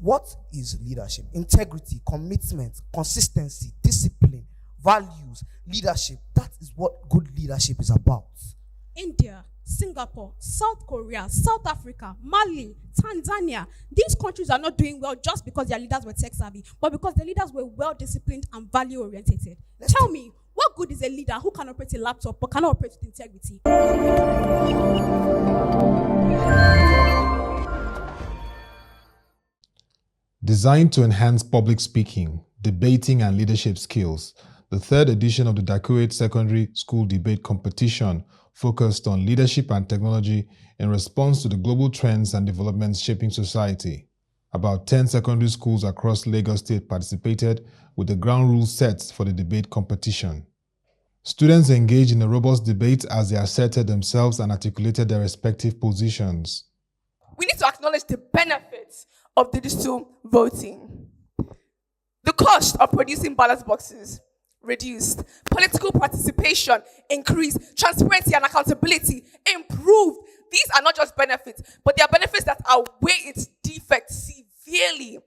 What is leadership? Integrity, commitment, consistency, discipline, values, leadership. That is what good leadership is about. India, Singapore, South Korea, South Africa, Mali, Tanzania. These countries are not doing well just because their leaders were tech savvy, but because their leaders were well disciplined and value oriented. Tell me, what good is a leader who can operate a laptop but cannot operate with integrity? Designed to enhance public speaking, debating, and leadership skills, the third edition of the Dacurate Secondary School Debate Competition focused on leadership and technology in response to the global trends and developments shaping society. About 10 secondary schools across Lagos State participated with the ground rules set for the debate competition. Students engaged in a robust debate as they asserted themselves and articulated their respective positions. We need to acknowledge the benefits of digital voting. The cost of producing ballot boxes reduced, political participation increased, transparency and accountability improved. These are not just benefits, but they are benefits that outweigh its defects severely.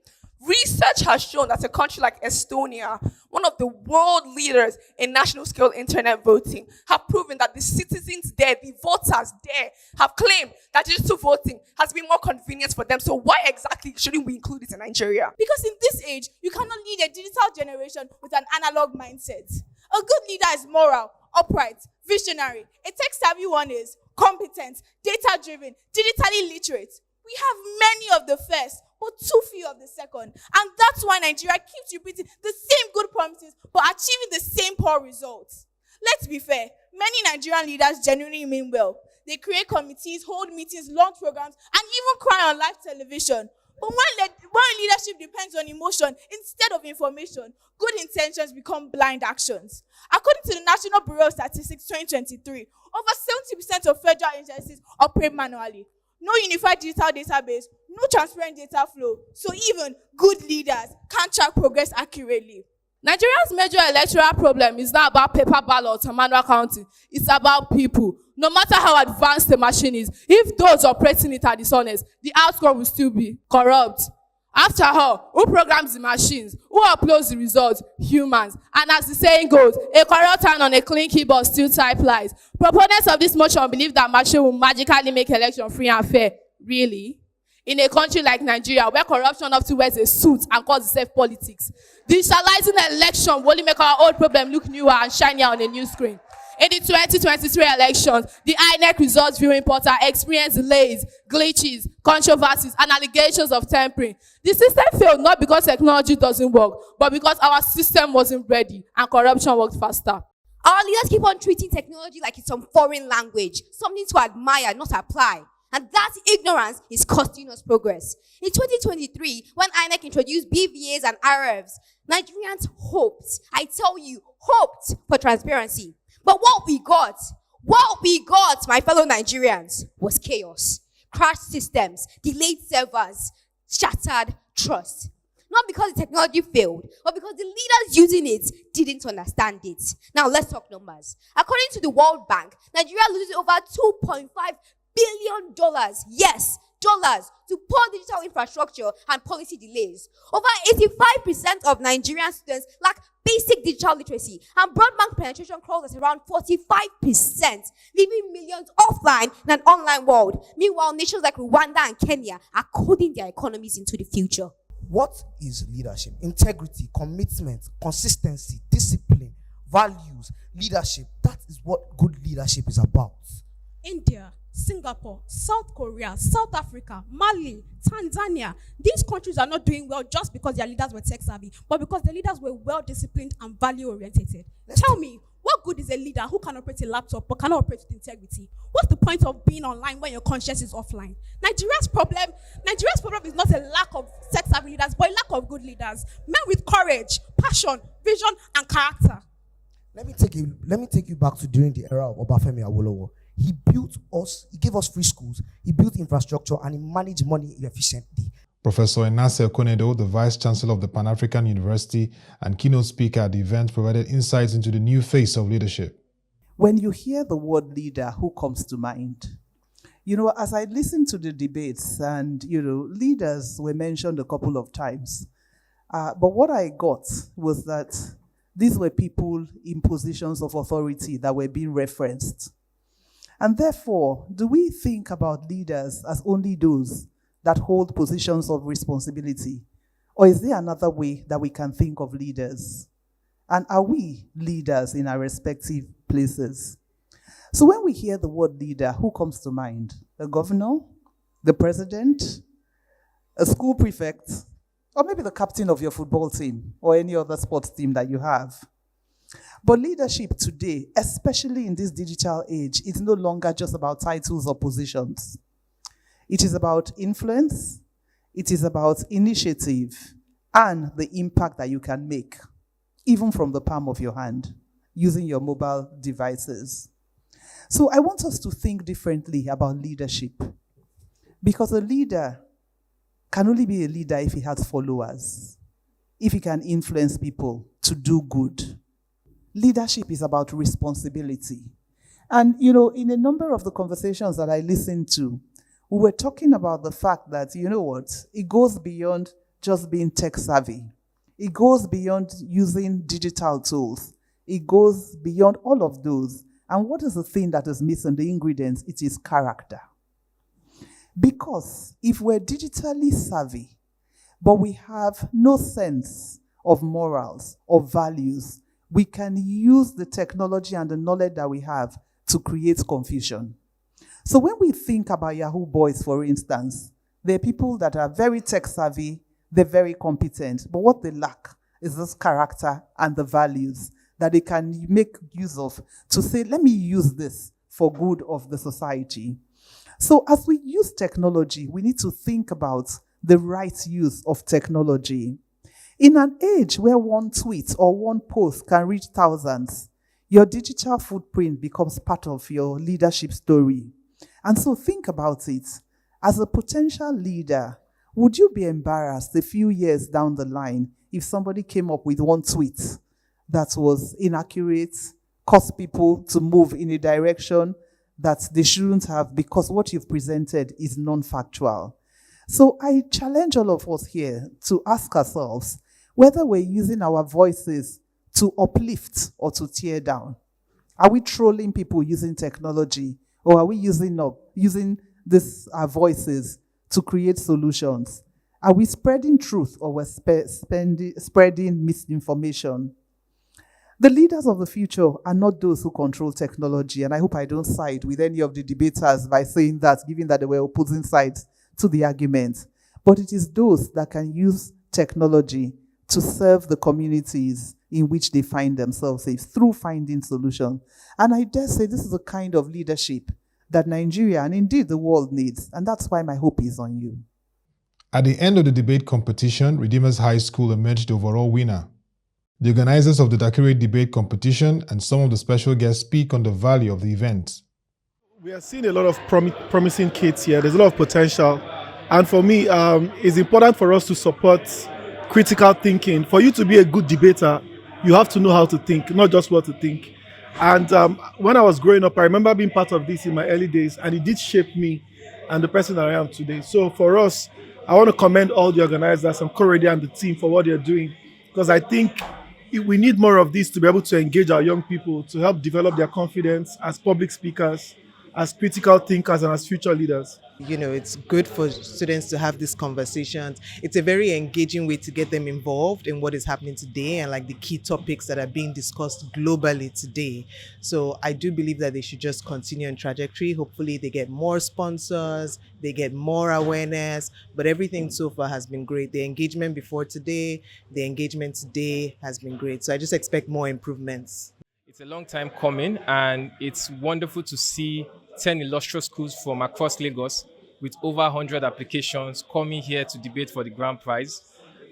Research has shown that a country like Estonia, one of the world leaders in national-scale internet voting, have proven that the citizens there, the voters there, have claimed that digital voting has been more convenient for them. So why exactly shouldn't we include it in Nigeria? Because in this age, you cannot lead a digital generation with an analog mindset. A good leader is moral, upright, visionary. A tech-savvy one is competent, data-driven, digitally literate. We have many of the first, but too few of the second. And that's why Nigeria keeps repeating the same good promises, but achieving the same poor results. Let's be fair, many Nigerian leaders genuinely mean well. They create committees, hold meetings, launch programs, and even cry on live television. But when leadership depends on emotion instead of information, good intentions become blind actions. According to the National Bureau of Statistics 2023, over 70% of federal agencies operate manually. No unified digital database, no transparent data flow. So even good leaders can't track progress accurately. Nigeria's major electoral problem is not about paper ballots and manual counting. It's about people. No matter how advanced the machine is, if those operating it are dishonest, the outcome will still be corrupt. After all, who programs the machines? Who uploads the results? Humans. And as the saying goes, a corrupt hand on a clean keyboard still type lies. Proponents of this motion believe that machine will magically make election free and fair. Really? In a country like Nigeria, where corruption often wears a suit and calls itself politics, digitalizing election will only make our old problem look newer and shinier on a new screen. In the 2023 elections, the INEC results viewing portal experienced delays, glitches, controversies, and allegations of tampering. The system failed not because technology doesn't work, but because our system wasn't ready and corruption worked faster. Our leaders keep on treating technology like it's some foreign language, something to admire, not apply. And that ignorance is costing us progress. In 2023, when INEC introduced BVAs and RFs, Nigerians hoped, I tell you, hoped for transparency. But what we got, my fellow Nigerians, was chaos. Crashed systems, delayed servers, shattered trust. Not because the technology failed, but because the leaders using it didn't understand it. Now let's talk numbers. According to the World Bank, Nigeria loses over $2.5 billion, yes, dollars, to poor digital infrastructure and policy delays. Over 85% of Nigerian students lack basic digital literacy, and broadband penetration crawls at around 45%, leaving millions offline in an online world. Meanwhile, nations like Rwanda and Kenya are coding their economies into the future. What is leadership? Integrity, commitment, consistency, discipline, values, leadership. That is what good leadership is about. India, Singapore, South Korea, South Africa, Mali, Tanzania. These countries are not doing well just because their leaders were tech savvy, but because their leaders were well disciplined and value oriented. Tell me, what good is a leader who can operate a laptop but cannot operate with integrity? What's the point of being online when your conscience is offline? Nigeria's problem is not a lack of tech savvy leaders, but a lack of good leaders. Men with courage, passion, vision, and character. Let me take you back to during the era of Obafemi Awolowo. He gave us free schools, he built infrastructure, and he managed money efficiently. Professor Int'l Secondary, the Vice Chancellor of the Pan-African University and keynote speaker at the event, provided insights into the new face of leadership. When you hear the word leader, who comes to mind? You know, as I listened to the debates, and, leaders were mentioned a couple of times, but what I got was that these were people in positions of authority that were being referenced. And therefore, do we think about leaders as only those that hold positions of responsibility? Or is there another way that we can think of leaders? And are we leaders in our respective places? So when we hear the word leader, who comes to mind? A governor, the president, a school prefect, or maybe the captain of your football team or any other sports team that you have. But leadership today, especially in this digital age, is no longer just about titles or positions. It is about influence, it is about initiative, and the impact that you can make, even from the palm of your hand, using your mobile devices. So I want us to think differently about leadership, because a leader can only be a leader if he has followers, if he can influence people to do good. Leadership is about responsibility. And, in a number of the conversations that I listened to, we were talking about the fact that, it goes beyond just being tech savvy. It goes beyond using digital tools. It goes beyond all of those. And what is the thing that is missing, the ingredients? It is character. Because if we're digitally savvy, but we have no sense of morals or values, we can use the technology and the knowledge that we have to create confusion. So when we think about Yahoo Boys, for instance, they're people that are very tech savvy, they're very competent, but what they lack is this character and the values that they can make use of to say, let me use this for good of the society. So as we use technology, we need to think about the right use of technology. In an age where one tweet or one post can reach thousands, your digital footprint becomes part of your leadership story. And so think about it. As a potential leader, would you be embarrassed a few years down the line if somebody came up with one tweet that was inaccurate, caused people to move in a direction that they shouldn't have because what you've presented is non-factual? So I challenge all of us here to ask ourselves whether we're using our voices to uplift or to tear down. Are we trolling people using technology, or are we using these voices to create solutions? Are we spreading truth, or we're spreading misinformation? The leaders of the future are not those who control technology, and I hope I don't side with any of the debaters by saying that, given that they were opposing sides to the argument. But it is those that can use technology to serve the communities in which they find themselves through finding solutions. And I dare say this is the kind of leadership that Nigeria and indeed the world needs, and that's why my hope is on you. At the end of the debate competition, Redeemers High School emerged the overall winner. The organizers of the Dacurate debate competition and some of the special guests speak on the value of the event. We are seeing a lot of promising kids here. There's a lot of potential. And for me, it's important for us to support critical thinking. For you to be a good debater, you have to know how to think, not just what to think. And when I was growing up, I remember being part of this in my early days, and it did shape me and the person that I am today. So for us, I want to commend all the organizers and Korede and the team for what they're doing, because I think we need more of this to be able to engage our young people, to help develop their confidence as public speakers, as critical thinkers, and as future leaders. It's good for students to have these conversations. It's a very engaging way to get them involved in what is happening today and like the key topics that are being discussed globally today. So I do believe that they should just continue on trajectory. Hopefully they get more sponsors, they get more awareness, but everything so far has been great. The engagement before today, the engagement today has been great. So I just expect more improvements. It's a long time coming, and it's wonderful to see 10 illustrious schools from across Lagos with over 100 applications coming here to debate for the grand prize.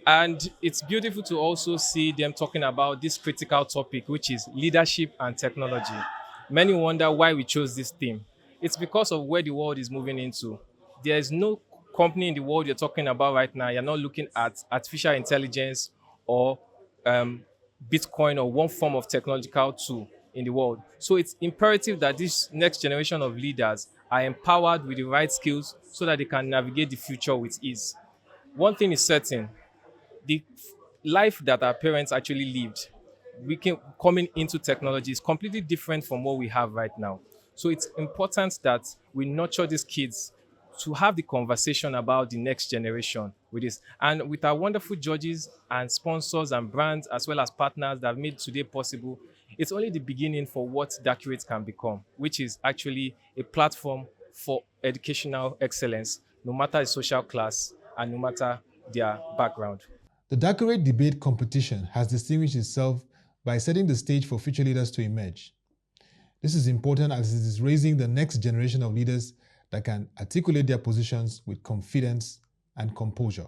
And it's beautiful to also see them talking about this critical topic, which is leadership and technology. Many wonder why we chose this theme. It's because of where the world is moving into. There is no company in the world you're talking about right now. You're not looking at artificial intelligence or Bitcoin or one form of technological tool in the world. So it's imperative that this next generation of leaders are empowered with the right skills so that they can navigate the future with ease. One thing is certain, the life that our parents actually lived, coming into technology is completely different from what we have right now. So it's important that we nurture these kids to have the conversation about the next generation with this. And with our wonderful judges and sponsors and brands, as well as partners that have made today possible, it's only the beginning for what Dacurate can become, which is actually a platform for educational excellence, no matter the social class and no matter their background. The Dacurate debate competition has distinguished itself by setting the stage for future leaders to emerge. This is important as it is raising the next generation of leaders that can articulate their positions with confidence and composure.